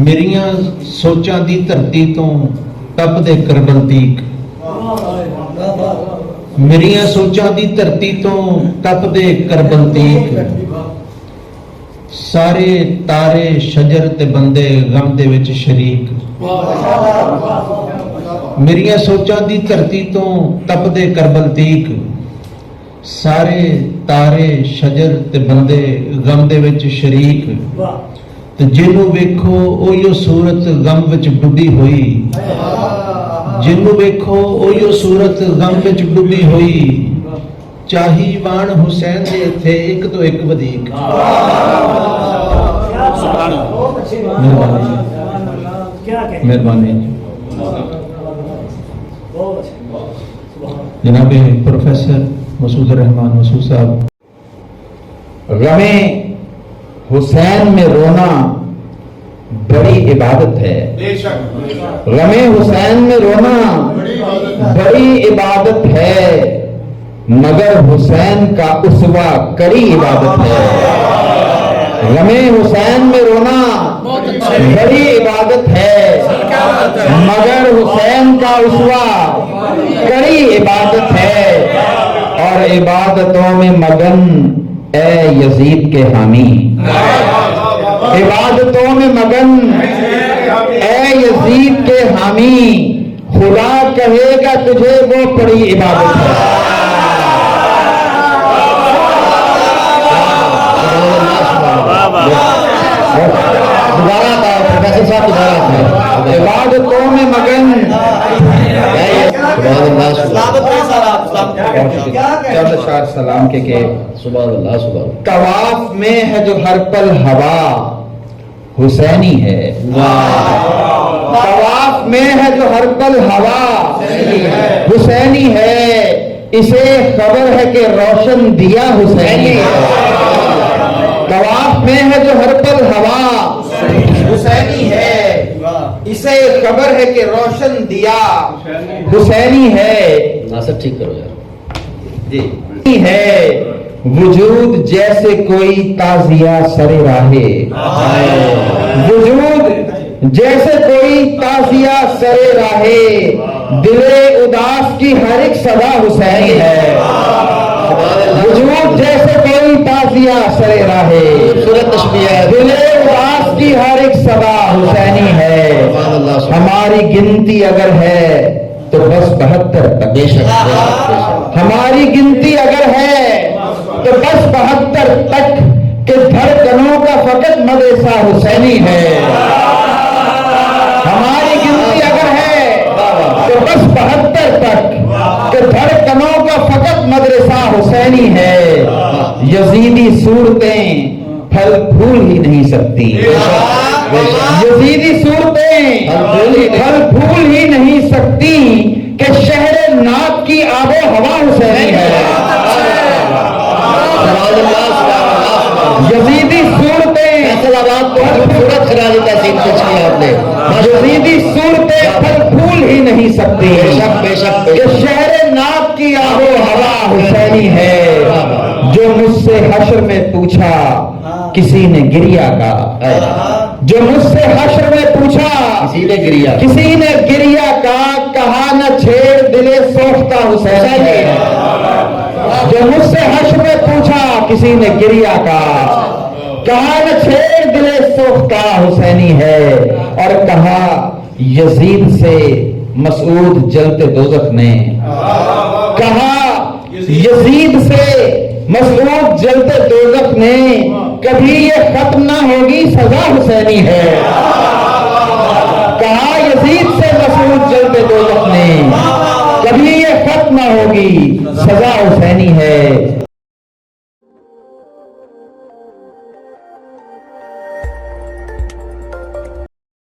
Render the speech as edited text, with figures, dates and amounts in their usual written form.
ਮੇਰੀਆਂ ਸੋਚਾਂ ਦੀ ਧਰਤੀ ਤੋਂ ਤਪਦੇ ਕਰਬਲ ਤੀਕ, ਮੇਰੀਆਂ ਸੋਚਾਂ ਦੀ ਧਰਤੀ ਤੋਂ ਤਪਦੇ ਕਰਬਲ ਤੀਕ, ਸਾਰੇ ਤਾਰੇ ਸ਼ਜਰ ਤੇ ਬੰਦੇ ਗਮ ਦੇ ਵਿੱਚ ਸ਼ਰੀਕ। ਮੇਰੀਆਂ ਸੋਚਾਂ ਦੀ ਧਰਤੀ ਤੋਂ ਤਪਦੇ ਕਰਬਲ ਤੀਕ, ਸਾਰੇ ਤਾਰੇ ਸ਼ਜਰ ਤੇ ਬੰਦੇ ਗਮ ਦੇ ਵਿੱਚ ਸ਼ਰੀਕ। ਤੇ ਜਿਹਨੂੰ ਵੇਖੋ ਉਹੀਓ ਸੂਰਤ ਗਮ ਵਿੱਚ ਡੁੱਬੀ ਹੋਈ, ਜਿਹਨੂੰ ਵੇਖੋ ਉਹੀਓ ਸੂਰਤ ਗਮ ਵਿੱਚ ਡੁੱਬੀ ਹੋਈ। ਚਾਹੀ ਵਾਣ ਹੁਸੈਨ ਦੇ ਇੱਥੇ ਇੱਕ ਤੋਂ ਇੱਕ ਵਧੀਕ। ਮਿਹਰਬਾਨੀ जनाब प्रोफेसर मसूद रहमान मसूद साहब। गमे हुसैन में रोना बड़ी इबादत है, गमे हुसैन में रोना बड़ी इबादत है, मगर हुसैन का उसवा कड़ी इबादत है। गमे हुसैन में रोना बड़ी इबादत है, मगर हुसैन का उसवा कड़ी इबादत है। और इबादतों में मगन ए यजीद के हामी, इबादतों में मगन ए यजीद के हामी, खुदा कहेगा तुझे वो बड़ी इबादत है। दोबारा था प्रोफेसर साहब, दोबारा था। इबादतों में मगन सलाम के तवाफ में है जो हर पल हवा हुसैनी है, तवाफ में है जो हर पल हवा हुसैनी है, इसे खबर है कि रोशन दिया हुसैनी है। तवाफ में है जो हर पल हवा हुसैनी है, इसे खबर है कि रोशन दिया हुसैनी है। नासर ठीक करो यार जी है वजूद जैसे कोई ताजिया सरे राहे, वजूद जैसे कोई ताजिया सरे राहे, दिले उदास की हर एक सदा हुसैनी है। वजूद जैसे कोई ताजिया सरे राहे, सूरत तशबीह दिले उदास की हर एक सदा हुसैनी है। हमारी गिनती अगर है तो बस 72 तक, बेशक हमारी गिनती अगर है तो बस 72 तक के धड़कनों का फकत मदरसा हुसैनी है। हमारी गिनती अगर है तो बस 72 तक के धड़कनों का फकत मदरसा हुसैनी है। यजीदी सूरतें फल फूल ही नहीं सकती, यजीदी सूरतें फल फूल ही नहीं सकती कि शहर नाब की आबो हवा हुसैनी है। यजीदी सूरतें सूरत करा देता आपने, यजीदी सूरतें फल फूल ही नहीं सकती, बेशक कि शहर नाब की आबो हवा हुसैनी है। जो मुझसे हश्र में पूछा किसी ने गिरिया का, जो मुझसे हश्र में पूछा किसी ने गिरिया, किसी ने गिरिया का, कहा न छेड़ दिले सोखता हुसैनी है। जो मुझसे हश्र में पूछा किसी ने गिरिया का, कहा न छेड़ दिले सोखता हुसैनी है। और कहा यजीद से मसूद जलते दोज़ख ने, कहा यजीद से मसूद जलते दोज़ख ने, कभी ये खत्म ना होगी सजा हुसैनी है। कहा यजीद से मसूद जलते दोज़ख ने, कभी ये खत्म ना होगी सजा हुसैनी है।